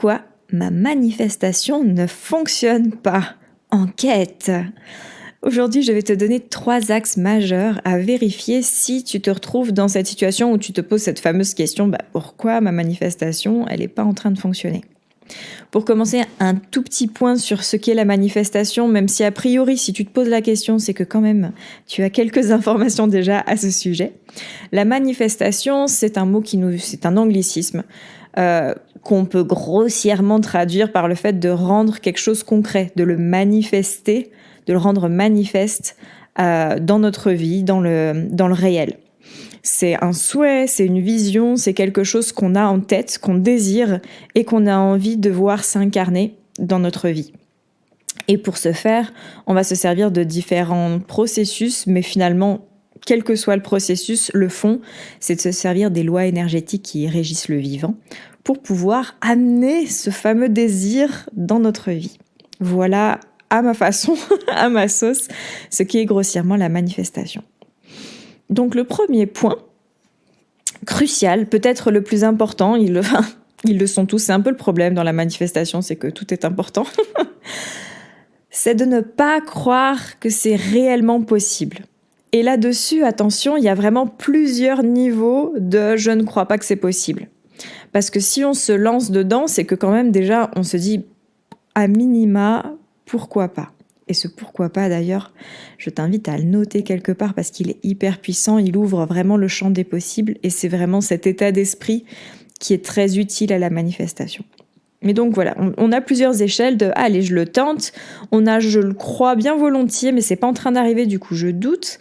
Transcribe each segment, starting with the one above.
pourquoi ma manifestation ne fonctionne pas. Enquête. Aujourd'hui, je vais te donner 3 axes majeurs à vérifier si tu te retrouves dans cette situation où tu te poses cette fameuse question, pourquoi ma manifestation, elle n'est pas en train de fonctionner ? Pour commencer, un tout petit point sur ce qu'est la manifestation, même si a priori, si tu te poses la question, c'est que quand même, tu as quelques informations déjà à ce sujet. La manifestation, c'est un mot c'est un anglicisme qu'on peut grossièrement traduire par le fait de rendre quelque chose concret, de le manifester, de le rendre manifeste dans notre vie, dans le réel. C'est un souhait, c'est une vision, c'est quelque chose qu'on a en tête, qu'on désire et qu'on a envie de voir s'incarner dans notre vie. Et pour ce faire, on va se servir de différents processus, mais finalement, quel que soit le processus, le fond, c'est de se servir des lois énergétiques qui régissent le vivant pour pouvoir amener ce fameux désir dans notre vie. Voilà, à ma façon, à ma sauce, ce qui est grossièrement la manifestation. Donc le premier point, crucial, peut-être le plus important, ils le sont tous, c'est un peu le problème dans la manifestation, c'est que tout est important, c'est de ne pas croire que c'est réellement possible. Et là-dessus, attention, il y a vraiment plusieurs niveaux de « je ne crois pas que c'est possible ». Parce que si on se lance dedans, c'est que quand même déjà, on se dit à minima, pourquoi pas ? Et ce pourquoi pas d'ailleurs, je t'invite à le noter quelque part parce qu'il est hyper puissant, il ouvre vraiment le champ des possibles et c'est vraiment cet état d'esprit qui est très utile à la manifestation. Mais donc voilà, on a plusieurs échelles de « allez, je le tente », on a « je le crois bien volontiers mais c'est pas en train d'arriver, du coup je doute ».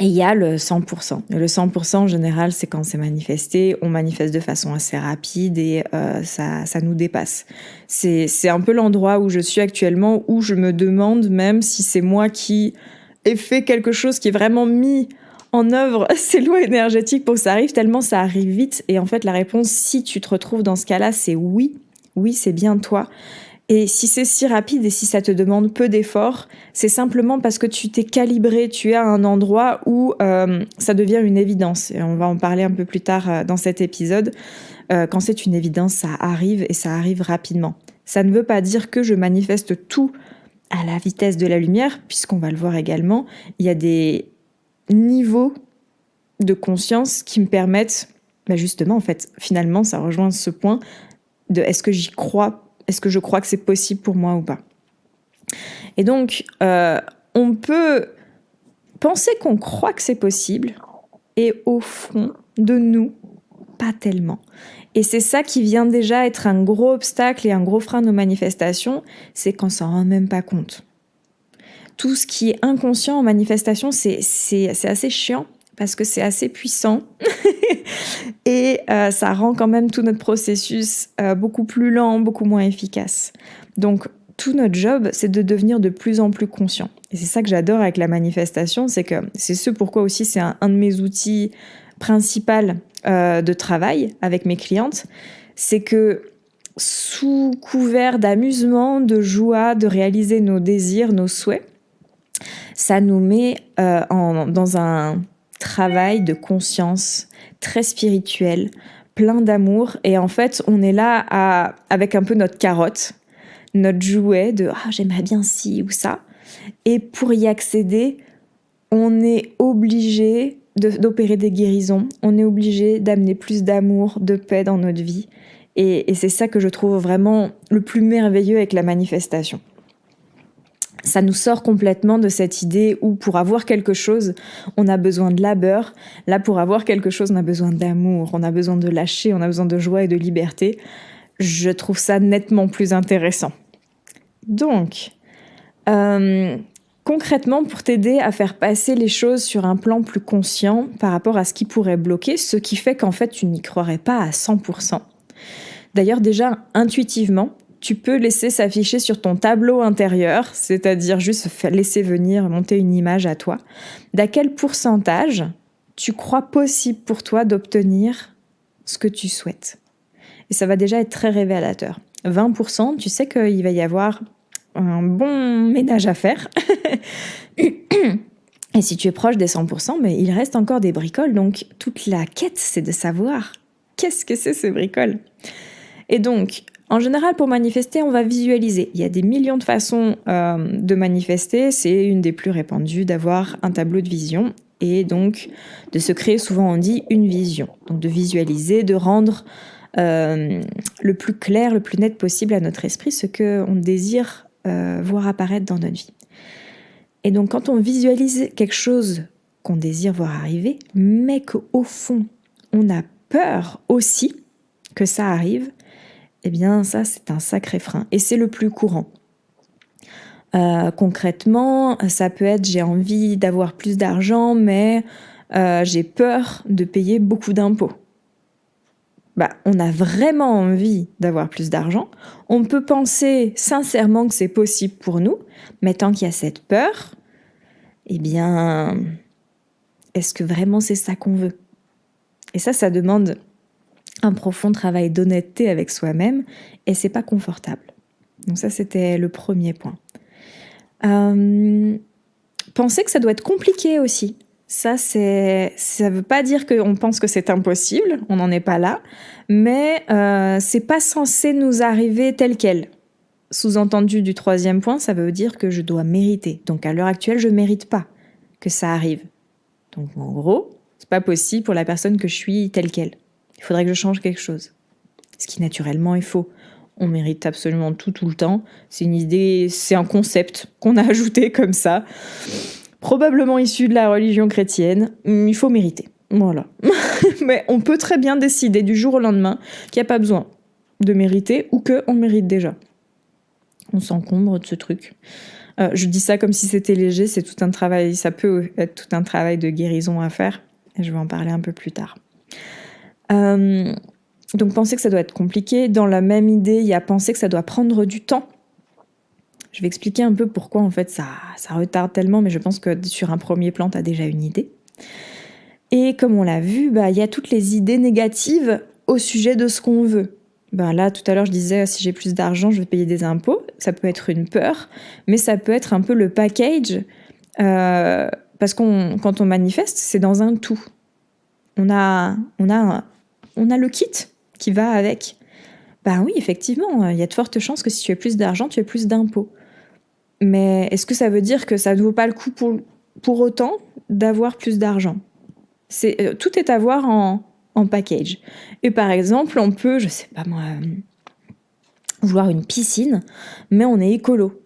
Et il y a le 100%. Et le 100% en général, c'est quand c'est manifesté, on manifeste de façon assez rapide et ça nous dépasse. C'est un peu l'endroit où je suis actuellement, où je me demande même si c'est moi qui ai fait quelque chose qui est vraiment mis en œuvre ces lois énergétiques pour que ça arrive, tellement ça arrive vite. Et en fait, la réponse, si tu te retrouves dans ce cas-là, c'est oui. Oui, c'est bien toi. Et si c'est si rapide et si ça te demande peu d'efforts, c'est simplement parce que tu t'es calibré, tu es à un endroit où ça devient une évidence. Et on va en parler un peu plus tard dans cet épisode. Quand c'est une évidence, ça arrive et ça arrive rapidement. Ça ne veut pas dire que je manifeste tout à la vitesse de la lumière, puisqu'on va le voir également. Il y a des niveaux de conscience qui me permettent, justement, en fait, finalement, ça rejoint ce point de est-ce que j'y crois ? Est-ce que je crois que c'est possible pour moi ou pas ? Et donc, on peut penser qu'on croit que c'est possible, et au fond de nous, pas tellement. Et c'est ça qui vient déjà être un gros obstacle et un gros frein de nos manifestations, c'est qu'on s'en rend même pas compte. Tout ce qui est inconscient en manifestation, c'est assez chiant, parce que c'est assez puissant et ça rend quand même tout notre processus beaucoup plus lent, beaucoup moins efficace. Donc, tout notre job, c'est de devenir de plus en plus conscient. Et c'est ça que j'adore avec la manifestation, c'est que c'est ce pourquoi aussi c'est un de mes outils principaux de travail avec mes clientes, c'est que sous couvert d'amusement, de joie, de réaliser nos désirs, nos souhaits, ça nous met dans un travail de conscience très spirituel, plein d'amour. Et en fait, on est là avec un peu notre carotte, notre jouet de « j'aimerais bien ci ou ça ». Et pour y accéder, on est obligé d'opérer des guérisons. On est obligé d'amener plus d'amour, de paix dans notre vie. Et c'est ça que je trouve vraiment le plus merveilleux avec la manifestation. Ça nous sort complètement de cette idée où pour avoir quelque chose, on a besoin de labeur. Là, pour avoir quelque chose, on a besoin d'amour, on a besoin de lâcher, on a besoin de joie et de liberté. Je trouve ça nettement plus intéressant. Donc, concrètement, pour t'aider à faire passer les choses sur un plan plus conscient par rapport à ce qui pourrait bloquer, ce qui fait qu'en fait, tu n'y croirais pas à 100%. D'ailleurs, déjà, intuitivement, tu peux laisser s'afficher sur ton tableau intérieur, c'est-à-dire juste laisser venir, monter une image à toi, d'à quel pourcentage tu crois possible pour toi d'obtenir ce que tu souhaites. Et ça va déjà être très révélateur. 20%, tu sais qu'il va y avoir un bon ménage à faire. Et si tu es proche des 100%, mais il reste encore des bricoles. Donc, toute la quête, c'est de savoir qu'est-ce que c'est ces bricoles. Et donc, En général, pour manifester, on va visualiser. Il y a des millions de façons de manifester. C'est une des plus répandues d'avoir un tableau de vision et donc de se créer, souvent on dit, une vision. Donc de visualiser, de rendre le plus clair, le plus net possible à notre esprit ce qu'on désire voir apparaître dans notre vie. Et donc quand on visualise quelque chose qu'on désire voir arriver, mais qu'au fond, on a peur aussi que ça arrive, eh bien ça c'est un sacré frein. Et c'est le plus courant. Concrètement, ça peut être j'ai envie d'avoir plus d'argent, mais j'ai peur de payer beaucoup d'impôts. On a vraiment envie d'avoir plus d'argent. On peut penser sincèrement que c'est possible pour nous, mais tant qu'il y a cette peur, eh bien, est-ce que vraiment c'est ça qu'on veut ? Et ça demande un profond travail d'honnêteté avec soi-même, et c'est pas confortable. Donc ça, c'était le premier point. Penser que ça doit être compliqué aussi. Ça veut pas dire qu'on pense que c'est impossible, on n'en est pas là, mais c'est pas censé nous arriver tel quel. Sous-entendu du troisième point, ça veut dire que je dois mériter. Donc à l'heure actuelle, je mérite pas que ça arrive. Donc en gros, c'est pas possible pour la personne que je suis telle quelle. Il faudrait que je change quelque chose. Ce qui naturellement est faux. On mérite absolument tout le temps. C'est une idée, c'est un concept qu'on a ajouté comme ça. Probablement issu de la religion chrétienne. Il faut mériter. Voilà. Mais on peut très bien décider du jour au lendemain qu'il n'y a pas besoin de mériter ou qu'on mérite déjà. On s'encombre de ce truc. Je dis ça comme si c'était léger, c'est tout un travail, ça peut être tout un travail de guérison à faire. Et je vais en parler un peu plus tard. Donc penser que ça doit être compliqué. Dans la même idée, il y a penser que ça doit prendre du temps. Je vais expliquer un peu pourquoi en fait ça retarde tellement, mais je pense que sur un premier plan, tu as déjà une idée. Et comme on l'a vu, il y a toutes les idées négatives au sujet de ce qu'on veut. Là, tout à l'heure, je disais, si j'ai plus d'argent, je vais payer des impôts. Ça peut être une peur, mais ça peut être un peu le package. Parce quand on manifeste, c'est dans un tout. On a le kit qui va avec. Oui, effectivement, il y a de fortes chances que si tu as plus d'argent, tu aies plus d'impôts. Mais est-ce que ça veut dire que ça ne vaut pas le coup pour autant d'avoir plus d'argent ? Tout est à voir en package. Et par exemple, on peut, je sais pas moi, vouloir une piscine, mais on est écolo.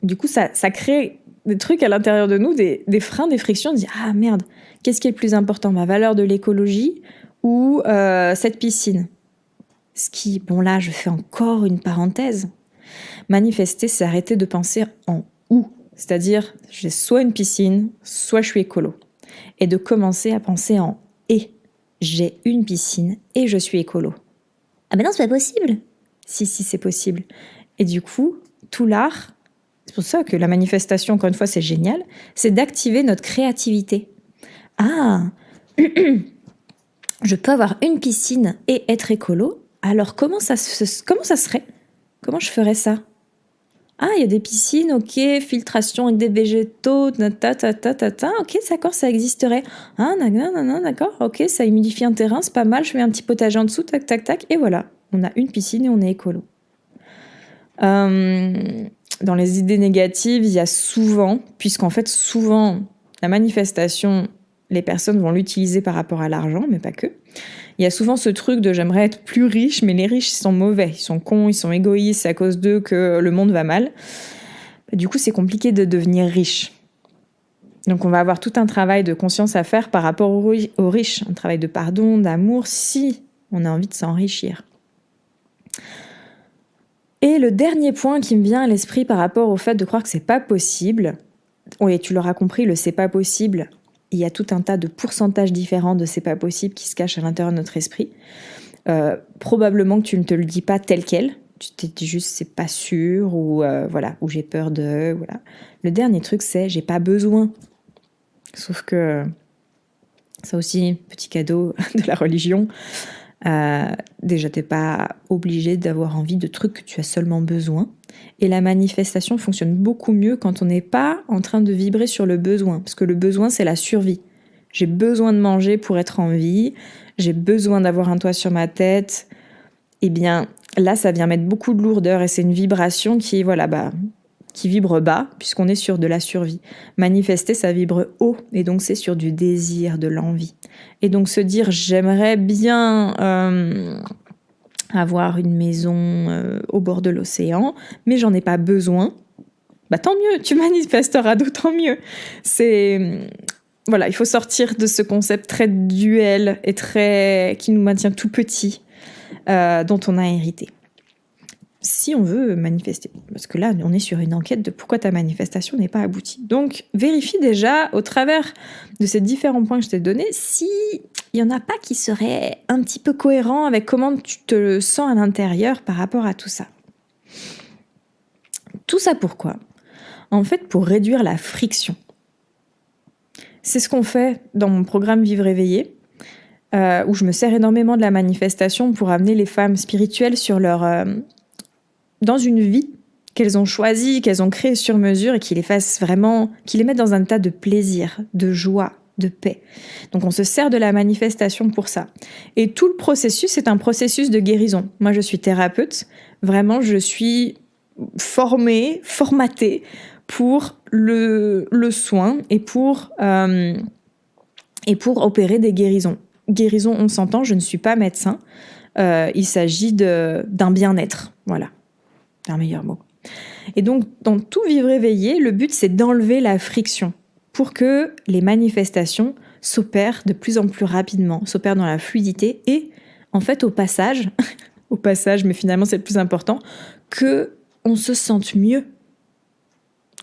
Du coup, ça crée des trucs à l'intérieur de nous, des freins, des frictions. On dit, ah merde, qu'est-ce qui est le plus important, ma valeur de l'écologie ou cette piscine ? Là, je fais encore une parenthèse. Manifester, c'est arrêter de penser en ou. C'est-à-dire, j'ai soit une piscine, soit je suis écolo. Et de commencer à penser en et. J'ai une piscine et je suis écolo. Ah ben non, c'est pas possible. Si, c'est possible. Et du coup, tout l'art, c'est pour ça que la manifestation, encore une fois, c'est génial, c'est d'activer notre créativité. Ah, je peux avoir une piscine et être écolo. Alors, comment ça serait ? Comment je ferais ça ? Ah, il y a des piscines, ok, filtration avec des végétaux, ok, d'accord, ça existerait. Ah, d'accord, ok, ça humidifie un terrain, c'est pas mal, je mets un petit potager en dessous, tac, et voilà. On a une piscine et on est écolo. Dans les idées négatives, il y a souvent, puisqu'en fait, souvent, la manifestation, les personnes vont l'utiliser par rapport à l'argent, mais pas que. Il y a souvent ce truc de j'aimerais être plus riche, mais les riches, ils sont mauvais, ils sont cons, ils sont égoïstes, c'est à cause d'eux que le monde va mal. Du coup, c'est compliqué de devenir riche. Donc, on va avoir tout un travail de conscience à faire par rapport aux riches, un travail de pardon, d'amour, si on a envie de s'enrichir. Et le dernier point qui me vient à l'esprit par rapport au fait de croire que c'est pas possible, oui, tu l'auras compris, le c'est pas possible, il y a tout un tas de pourcentages différents de c'est pas possible qui se cachent à l'intérieur de notre esprit. Probablement que tu ne te le dis pas tel quel, tu t'es dit juste c'est pas sûr ou ou j'ai peur de voilà. Le dernier truc c'est j'ai pas besoin. Sauf que ça aussi petit cadeau de la religion. Déjà t'es pas obligé d'avoir envie de trucs que tu as seulement besoin. Et la manifestation fonctionne beaucoup mieux quand on n'est pas en train de vibrer sur le besoin, parce que le besoin c'est la survie. J'ai besoin de manger pour être en vie, j'ai besoin d'avoir un toit sur ma tête. Eh bien, là, ça vient mettre beaucoup de lourdeur et c'est une vibration qui, qui vibre bas puisqu'on est sur de la survie. Manifester, ça vibre haut et donc c'est sur du désir, de l'envie. Et donc se dire j'aimerais bien avoir une maison au bord de l'océan, mais j'en ai pas besoin. Tant mieux, tu manifesteras d'autant mieux. Il faut sortir de ce concept très duel et qui nous maintient tout petits, dont on a hérité. Si on veut manifester, parce que là, on est sur une enquête de pourquoi ta manifestation n'est pas aboutie. Donc, vérifie déjà, au travers de ces différents points que je t'ai donnés, s'il n'y en a pas qui seraient un petit peu cohérents avec comment tu te sens à l'intérieur par rapport à tout ça. Tout ça pourquoi ? En fait, pour réduire la friction. C'est ce qu'on fait dans mon programme Vivre éveillé, où je me sers énormément de la manifestation pour amener les femmes spirituelles sur dans une vie qu'elles ont choisie, qu'elles ont créée sur mesure et qui les fassent vraiment, qui les mettent dans un état de plaisir, de joie, de paix. Donc on se sert de la manifestation pour ça. Et tout le processus est un processus de guérison. Moi, je suis thérapeute. Vraiment, je suis formatée pour le soin et pour opérer des guérisons. Guérison, on s'entend, je ne suis pas médecin. Il s'agit d'un bien-être. Voilà, c'est un meilleur mot. Et donc, dans tout vivre éveillé, le but, c'est d'enlever la friction pour que les manifestations s'opèrent de plus en plus rapidement, s'opèrent dans la fluidité et, en fait, au passage, mais finalement, c'est le plus important, qu'on se sente mieux,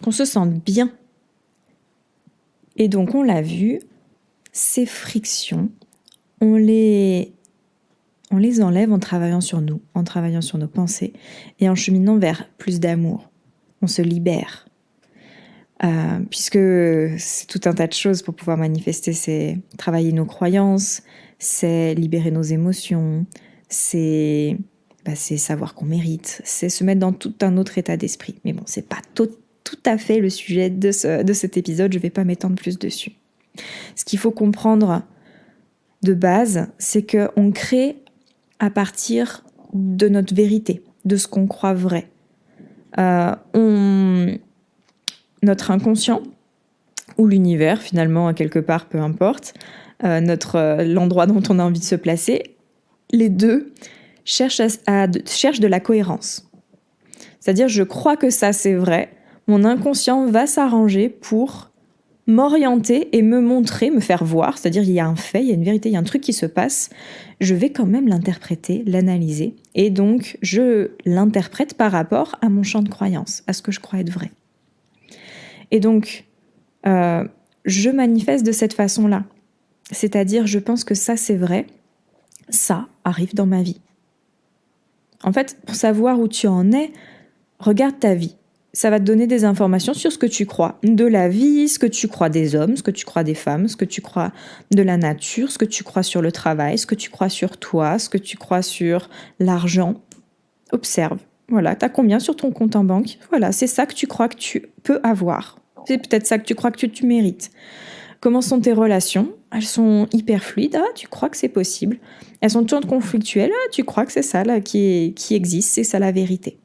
qu'on se sente bien. Et donc, on l'a vu, ces frictions, on les enlève en travaillant sur nous, en travaillant sur nos pensées et en cheminant vers plus d'amour. On se libère. Puisque c'est tout un tas de choses pour pouvoir manifester, c'est travailler nos croyances, c'est libérer nos émotions, c'est savoir qu'on mérite, c'est se mettre dans tout un autre état d'esprit. Mais bon, c'est pas tout à fait le sujet de cet épisode, je vais pas m'étendre plus dessus. Ce qu'il faut comprendre de base, c'est qu'on crée à partir de notre vérité, de ce qu'on croit vrai. Notre inconscient, ou l'univers finalement, à quelque part, peu importe, l'endroit dont on a envie de se placer, les deux cherchent de la cohérence. C'est-à-dire, je crois que ça c'est vrai, mon inconscient va s'arranger pour m'orienter et me montrer, me faire voir, c'est-à-dire il y a un fait, il y a une vérité, il y a un truc qui se passe, je vais quand même l'interpréter, l'analyser, et donc je l'interprète par rapport à mon champ de croyance, à ce que je crois être vrai. Et donc, je manifeste de cette façon-là, c'est-à-dire je pense que ça c'est vrai, ça arrive dans ma vie. En fait, pour savoir où tu en es, regarde ta vie. Ça va te donner des informations sur ce que tu crois de la vie, ce que tu crois des hommes, ce que tu crois des femmes, ce que tu crois de la nature, ce que tu crois sur le travail, ce que tu crois sur toi, ce que tu crois sur l'argent. Observe. Voilà, t'as combien sur ton compte en banque ? Voilà, c'est ça que tu crois que tu peux avoir. C'est peut-être ça que tu crois que tu mérites. Comment sont tes relations ? Elles sont hyper fluides. Ah, tu crois que c'est possible. Elles sont toujours conflictuelles. Ah, tu crois que c'est ça là qui existe, c'est ça la vérité.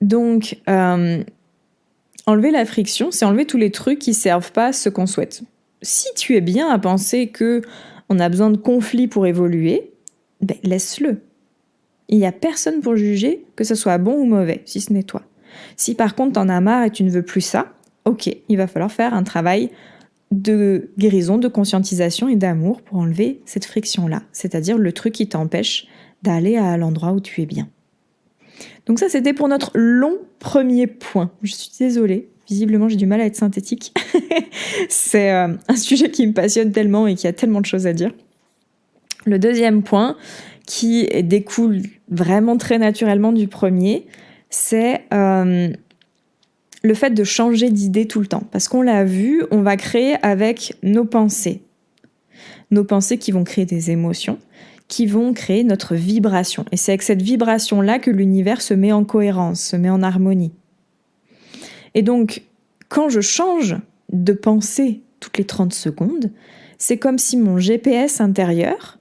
Donc, enlever la friction, c'est enlever tous les trucs qui servent pas à ce qu'on souhaite. Si tu es bien à penser que on a besoin de conflits pour évoluer, laisse-le. Il n'y a personne pour juger que ce soit bon ou mauvais, si ce n'est toi. Si par contre t'en as marre et tu ne veux plus ça, ok, il va falloir faire un travail de guérison, de conscientisation et d'amour pour enlever cette friction-là, c'est-à-dire le truc qui t'empêche d'aller à l'endroit où tu es bien. Donc ça, c'était pour notre long premier point. Je suis désolée, visiblement j'ai du mal à être synthétique. C'est un sujet qui me passionne tellement et qui a tellement de choses à dire. Le deuxième point, qui découle vraiment très naturellement du premier, c'est le fait de changer d'idée tout le temps. Parce qu'on l'a vu, on va créer avec nos pensées. Nos pensées qui vont créer des émotions, qui vont créer notre vibration. Et c'est avec cette vibration-là que l'univers se met en cohérence, se met en harmonie. Et donc, quand je change de pensée toutes les 30 secondes, c'est comme si mon GPS intérieur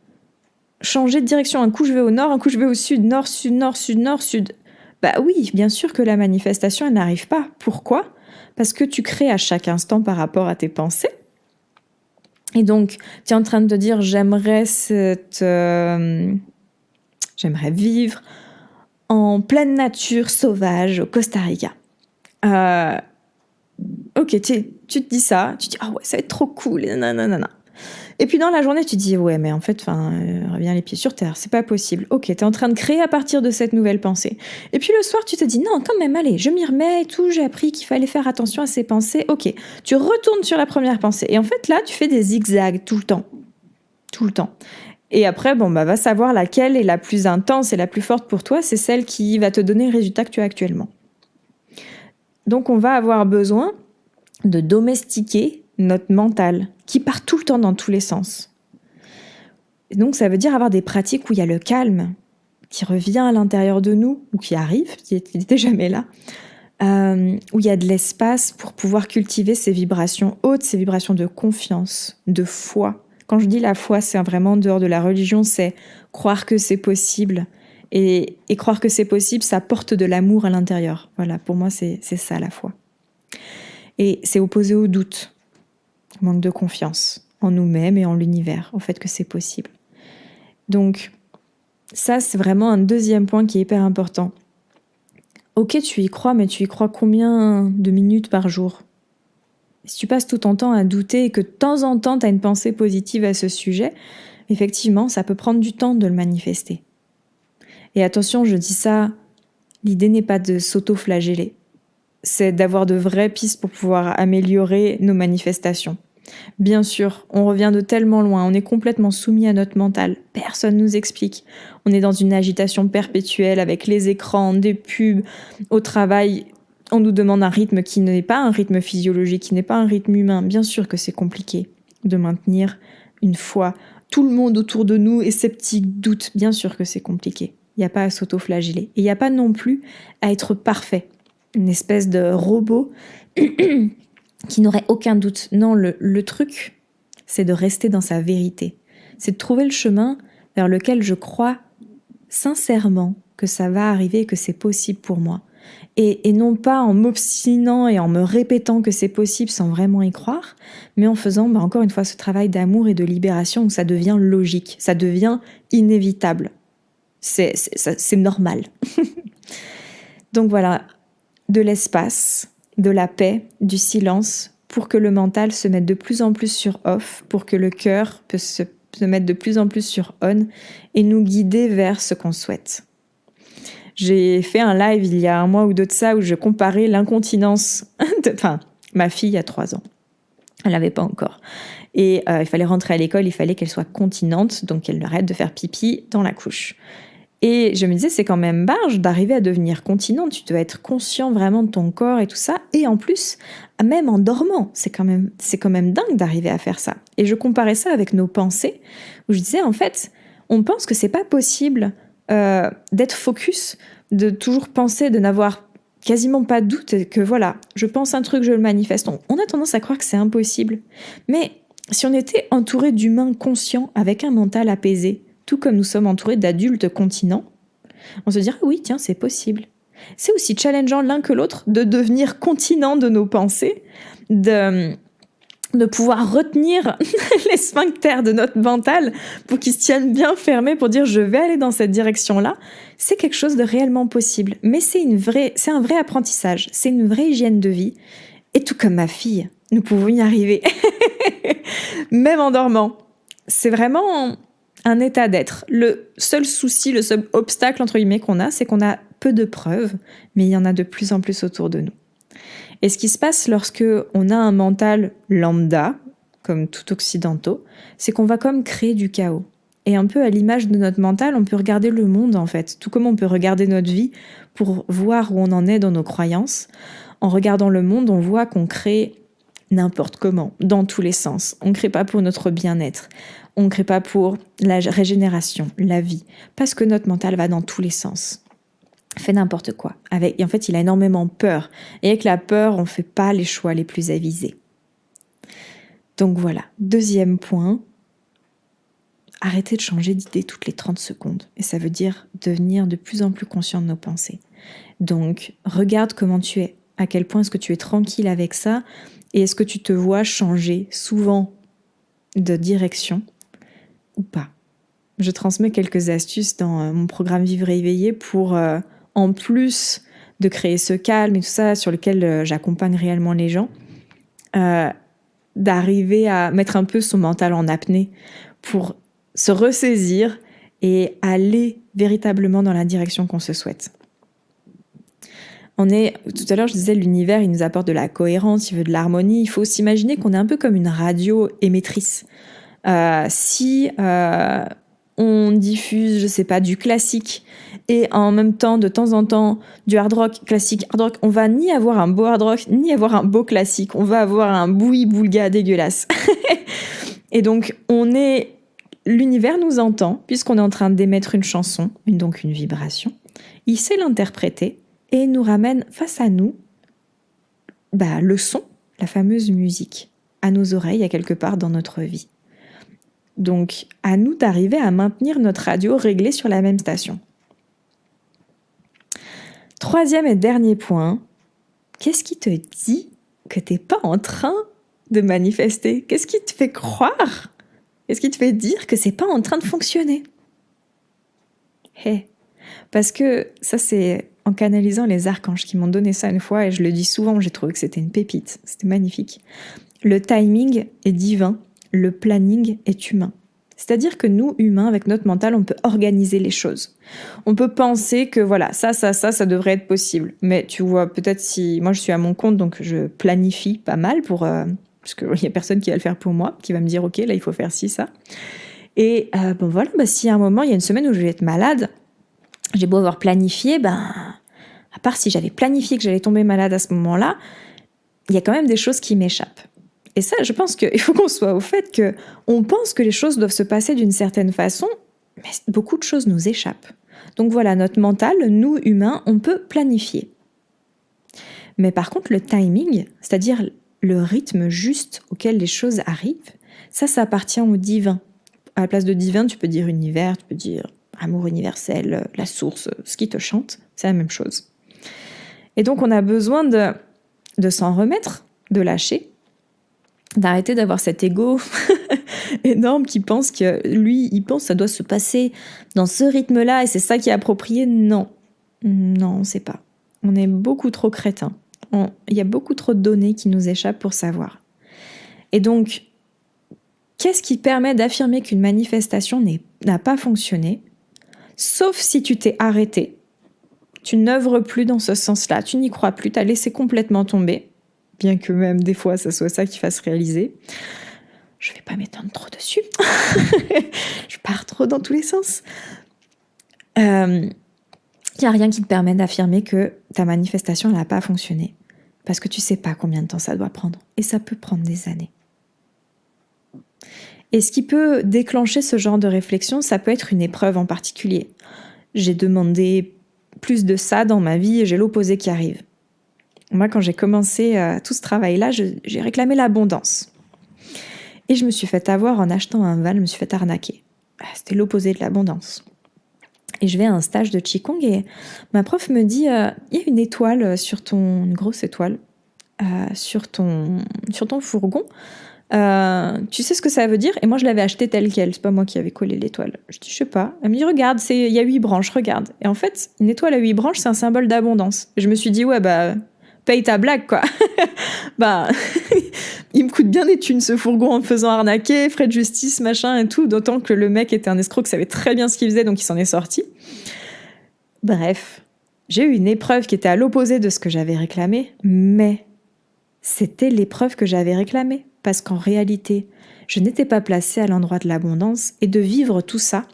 changer de direction. Un coup, je vais au nord, un coup, je vais au sud, nord, sud, nord, sud, nord, sud. Bah oui, bien sûr que la manifestation, elle n'arrive pas. Pourquoi ? Parce que tu crées à chaque instant par rapport à tes pensées. Et donc, tu es en train de te dire, j'aimerais vivre en pleine nature sauvage au Costa Rica. Ok, tu te dis ça, tu te dis, ah ouais, ça va être trop cool, nanana. Et puis dans la journée, tu te dis, ouais, mais en fait, reviens les pieds sur terre, c'est pas possible. Ok, t'es en train de créer à partir de cette nouvelle pensée. Et puis le soir, tu te dis, non, quand même, allez, je m'y remets et tout, j'ai appris qu'il fallait faire attention à ces pensées. Ok, tu retournes sur la première pensée. Et en fait, là, tu fais des zigzags tout le temps. Tout le temps. Et après, va savoir laquelle est la plus intense et la plus forte pour toi, c'est celle qui va te donner le résultat que tu as actuellement. Donc, on va avoir besoin de domestiquer notre mental, qui part tout le temps dans tous les sens. Et donc, ça veut dire avoir des pratiques où il y a le calme qui revient à l'intérieur de nous, ou qui arrive, qui n'était jamais là, où il y a de l'espace pour pouvoir cultiver ces vibrations hautes, ces vibrations de confiance, de foi. Quand je dis la foi, c'est vraiment en dehors de la religion, c'est croire que c'est possible. Et croire que c'est possible, ça porte de l'amour à l'intérieur. Voilà, pour moi, c'est ça la foi. Et c'est opposé au doute, au manque de confiance en nous-mêmes et en l'univers, au fait que c'est possible. Donc, ça, c'est vraiment un deuxième point qui est hyper important. Ok, tu y crois, mais tu y crois combien de minutes par jour ? Si tu passes tout ton temps à douter et que de temps en temps, tu as une pensée positive à ce sujet, effectivement, ça peut prendre du temps de le manifester. Et attention, je dis ça, l'idée n'est pas de s'auto-flageller. C'est d'avoir de vraies pistes pour pouvoir améliorer nos manifestations. Bien sûr, on revient de tellement loin, on est complètement soumis à notre mental, personne nous explique. On est dans une agitation perpétuelle avec les écrans, des pubs, au travail, on nous demande un rythme qui n'est pas un rythme physiologique, qui n'est pas un rythme humain. Bien sûr que c'est compliqué de maintenir une foi. Tout le monde autour de nous est sceptique, doute, bien sûr que c'est compliqué. Il n'y a pas à s'auto-flageller. Et il n'y a pas non plus à être parfait. Une espèce de robot qui n'aurait aucun doute. Non, le truc, c'est de rester dans sa vérité. C'est de trouver le chemin vers lequel je crois sincèrement que ça va arriver et que c'est possible pour moi. Et non pas en m'obstinant et en me répétant que c'est possible sans vraiment y croire, mais en faisant, encore une fois, ce travail d'amour et de libération où ça devient logique, ça devient inévitable. C'est normal. Donc voilà, de l'espace, de la paix, du silence, pour que le mental se mette de plus en plus sur off, pour que le cœur peut se mettre de plus en plus sur on et nous guider vers ce qu'on souhaite. J'ai fait un live il y a un mois ou deux de ça où je comparais l'incontinence ma fille a 3 ans. Elle n'avait pas encore. Et il fallait rentrer à l'école, il fallait qu'elle soit continente, donc qu'elle arrête de faire pipi dans la couche. Et je me disais, c'est quand même barge d'arriver à devenir continente. Tu dois être conscient vraiment de ton corps et tout ça. Et en plus, même en dormant, c'est quand même dingue d'arriver à faire ça. Et je comparais ça avec nos pensées, où je disais, en fait, on pense que c'est pas possible d'être focus, de toujours penser, de n'avoir quasiment pas de doute, et que voilà, je pense un truc, je le manifeste. On a tendance à croire que c'est impossible. Mais si on était entouré d'humains conscients, avec un mental apaisé, tout comme nous sommes entourés d'adultes continents, on se dirait oui, tiens, c'est possible. C'est aussi challengeant l'un que l'autre de devenir continent de nos pensées, de pouvoir retenir les sphincters de notre mental pour qu'ils se tiennent bien fermés pour dire je vais aller dans cette direction-là. C'est quelque chose de réellement possible. Mais c'est un vrai apprentissage, c'est une vraie hygiène de vie. Et tout comme ma fille, nous pouvons y arriver. Même en dormant. C'est vraiment un état d'être. Le seul souci, le seul obstacle entre guillemets qu'on a, c'est qu'on a peu de preuves, mais il y en a de plus en plus autour de nous. Et ce qui se passe lorsque on a un mental lambda, comme tout occidentaux, c'est qu'on va comme créer du chaos. Et un peu à l'image de notre mental, on peut regarder le monde en fait, tout comme on peut regarder notre vie pour voir où on en est dans nos croyances. En regardant le monde, on voit qu'on crée n'importe comment, dans tous les sens. On ne crée pas pour notre bien-être. On ne crée pas pour la régénération, la vie, parce que notre mental va dans tous les sens. Fait n'importe quoi. Et en fait, il a énormément peur. Et avec la peur, on ne fait pas les choix les plus avisés. Donc voilà, deuxième point, arrêter de changer d'idée toutes les 30 secondes. Et ça veut dire devenir de plus en plus conscient de nos pensées. Donc, regarde comment tu es. À quel point est-ce que tu es tranquille avec ça? Et est-ce que tu te vois changer souvent de direction ou pas? Je transmets quelques astuces dans mon programme Vivre et éveillé pour, en plus de créer ce calme et tout ça, sur lequel j'accompagne réellement les gens, d'arriver à mettre un peu son mental en apnée pour se ressaisir et aller véritablement dans la direction qu'on se souhaite. Tout à l'heure, je disais, l'univers, il nous apporte de la cohérence, il veut de l'harmonie. Il faut s'imaginer qu'on est un peu comme une radio émettrice. Si on diffuse, je sais pas, du classique et en même temps, de temps en temps, du hard rock, classique, hard rock, on va ni avoir un beau hard rock, ni avoir un beau classique. On va avoir un boui-boulga dégueulasse. Et donc, l'univers nous entend, puisqu'on est en train d'émettre une chanson, donc une vibration. Il sait l'interpréter et nous ramène face à nous le son, la fameuse musique, à nos oreilles, à quelque part dans notre vie. Donc, à nous d'arriver à maintenir notre radio réglée sur la même station. Troisième et dernier point, qu'est-ce qui te dit que t'es pas en train de manifester? Qu'est-ce qui te fait croire? Qu'est-ce qui te fait dire que c'est pas en train de fonctionner? Parce que ça, c'est en canalisant les archanges qui m'ont donné ça une fois, et je le dis souvent, j'ai trouvé que c'était une pépite, c'était magnifique. Le timing est divin, le planning est humain. C'est-à-dire que nous, humains, avec notre mental, on peut organiser les choses. On peut penser que voilà, ça devrait être possible. Mais tu vois, peut-être si... Moi, je suis à mon compte, donc je planifie pas mal parce qu'il n'y a personne qui va le faire pour moi, qui va me dire, ok, là, il faut faire ci, ça. Et si à un moment, il y a une semaine où je vais être malade, j'ai beau avoir planifié, à part si j'avais planifié que j'allais tomber malade à ce moment-là, il y a quand même des choses qui m'échappent. Et ça, je pense qu'il faut qu'on soit au fait qu'on pense que les choses doivent se passer d'une certaine façon, mais beaucoup de choses nous échappent. Donc voilà, notre mental, nous, humains, on peut planifier. Mais par contre, le timing, c'est-à-dire le rythme juste auquel les choses arrivent, ça appartient au divin. À la place de divin, tu peux dire univers, tu peux dire amour universel, la source, ce qui te chante, c'est la même chose. Et donc, on a besoin de s'en remettre, de lâcher, d'arrêter d'avoir cet ego énorme qui pense que lui, il pense que ça doit se passer dans ce rythme-là et c'est ça qui est approprié. Non, on ne sait pas. On est beaucoup trop crétins. Il y a beaucoup trop de données qui nous échappent pour savoir. Et donc, qu'est-ce qui permet d'affirmer qu'une manifestation n'a pas fonctionné, sauf si tu t'es arrêté, tu n'œuvres plus dans ce sens-là, tu n'y crois plus, tu as laissé complètement tomber, bien que même des fois ça soit ça qui fasse réaliser. Je vais pas m'étendre trop dessus. Je pars trop dans tous les sens. Il n'y a rien qui te permet d'affirmer que ta manifestation n'a pas fonctionné. Parce que tu sais pas combien de temps ça doit prendre. Et ça peut prendre des années. Et ce qui peut déclencher ce genre de réflexion, ça peut être une épreuve en particulier. J'ai demandé plus de ça dans ma vie et j'ai l'opposé qui arrive. Moi, quand j'ai commencé tout ce travail-là, j'ai réclamé l'abondance. Et je me suis fait avoir en achetant un van, je me suis fait arnaquer. C'était l'opposé de l'abondance. Et je vais à un stage de Qigong et ma prof me dit il y a une étoile une grosse étoile sur ton fourgon. Tu sais ce que ça veut dire? Et moi, je l'avais acheté tel quel. C'est pas moi qui avais collé l'étoile. Je dis, je sais pas. Elle me dit, regarde, il y a 8 branches, regarde. Et en fait, une étoile à 8 branches, c'est un symbole d'abondance. Et je me suis dit, ouais, paye ta blague, quoi. Il me coûte bien des thunes, ce fourgon, en me faisant arnaquer, frais de justice, machin et tout. D'autant que le mec était un escroc qui savait très bien ce qu'il faisait, donc il s'en est sorti. Bref, j'ai eu une épreuve qui était à l'opposé de ce que j'avais réclamé, mais c'était l'épreuve que j'avais réclamée. Parce qu'en réalité, je n'étais pas placée à l'endroit de l'abondance et de vivre tout ça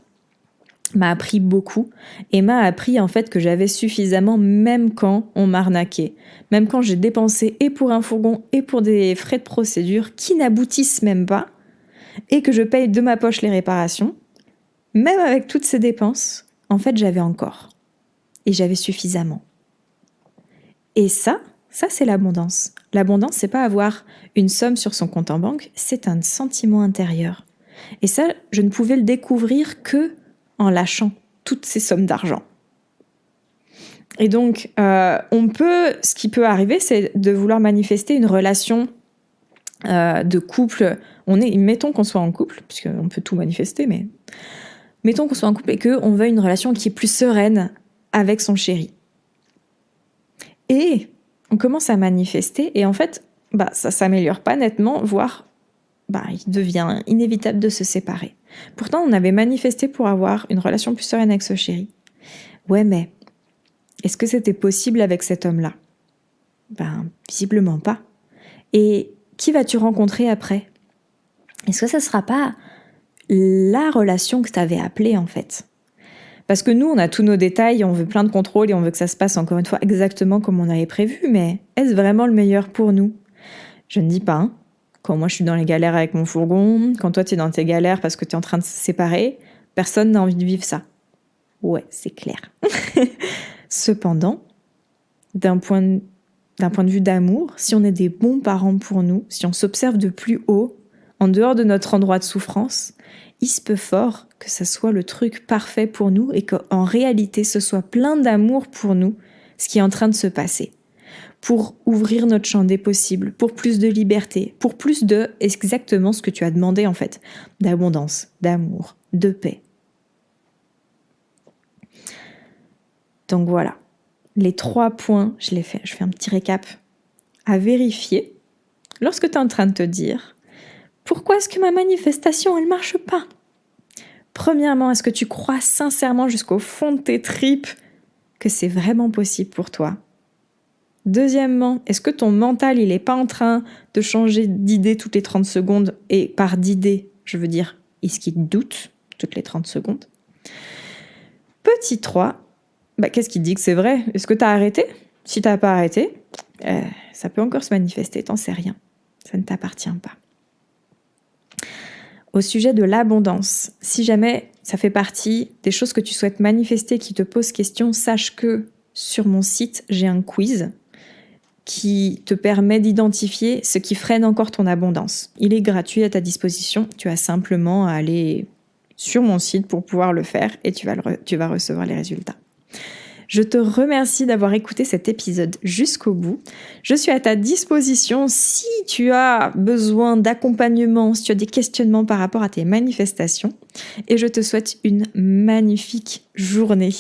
m'a appris beaucoup et m'a appris en fait que j'avais suffisamment même quand on m'arnaquait, même quand j'ai dépensé et pour un fourgon et pour des frais de procédure qui n'aboutissent même pas et que je paye de ma poche les réparations, même avec toutes ces dépenses, en fait j'avais encore et j'avais suffisamment. Et ça c'est l'abondance. L'abondance, c'est pas avoir une somme sur son compte en banque, c'est un sentiment intérieur. Et ça, je ne pouvais le découvrir que en lâchant toutes ces sommes d'argent. Et donc, ce qui peut arriver, c'est de vouloir manifester une relation de couple. Mettons qu'on soit en couple, puisqu'on peut tout manifester, mais mettons qu'on soit en couple et qu'on veuille une relation qui est plus sereine avec son chéri. Et on commence à manifester, et en fait, ça s'améliore pas nettement, voire il devient inévitable de se séparer. Pourtant, on avait manifesté pour avoir une relation plus sereine avec ce chéri. Ouais, mais est-ce que c'était possible avec cet homme-là ? Visiblement pas. Et qui vas-tu rencontrer après ? Est-ce que ça sera pas la relation que tu avais appelée, en fait ? Parce que nous, on a tous nos détails, on veut plein de contrôle et on veut que ça se passe encore une fois exactement comme on avait prévu, mais est-ce vraiment le meilleur pour nous ? Je ne dis pas, hein. Quand moi je suis dans les galères avec mon fourgon, quand toi tu es dans tes galères parce que tu es en train de se séparer, personne n'a envie de vivre ça. Ouais, c'est clair. Cependant, d'un point de vue d'amour, si on est des bons parents pour nous, si on s'observe de plus haut, en dehors de notre endroit de souffrance, il se peut fort que ça soit le truc parfait pour nous et qu'en réalité ce soit plein d'amour pour nous, ce qui est en train de se passer. Pour ouvrir notre champ des possibles, pour plus de liberté, pour plus de exactement ce que tu as demandé en fait, d'abondance, d'amour, de paix. Donc voilà, les 3 points, je fais un petit récap, à vérifier lorsque tu es en train de te dire « Pourquoi est-ce que ma manifestation, elle marche pas ?» Premièrement, est-ce que tu crois sincèrement jusqu'au fond de tes tripes que c'est vraiment possible pour toi ? Deuxièmement, est-ce que ton mental, il n'est pas en train de changer d'idée toutes les 30 secondes ? Et par d'idée, je veux dire, est-ce qu'il doute toutes les 30 secondes ? Petit 3, qu'est-ce qui dit que c'est vrai ? Est-ce que tu as arrêté ? Si tu n'as pas arrêté, ça peut encore se manifester, t'en sais rien. Ça ne t'appartient pas. Au sujet de l'abondance, si jamais ça fait partie des choses que tu souhaites manifester qui te posent question, sache que sur mon site, j'ai un quiz qui te permet d'identifier ce qui freine encore ton abondance. Il est gratuit à ta disposition, tu as simplement à aller sur mon site pour pouvoir le faire et tu vas recevoir les résultats. Je te remercie d'avoir écouté cet épisode jusqu'au bout. Je suis à ta disposition si tu as besoin d'accompagnement, si tu as des questionnements par rapport à tes manifestations. Et je te souhaite une magnifique journée.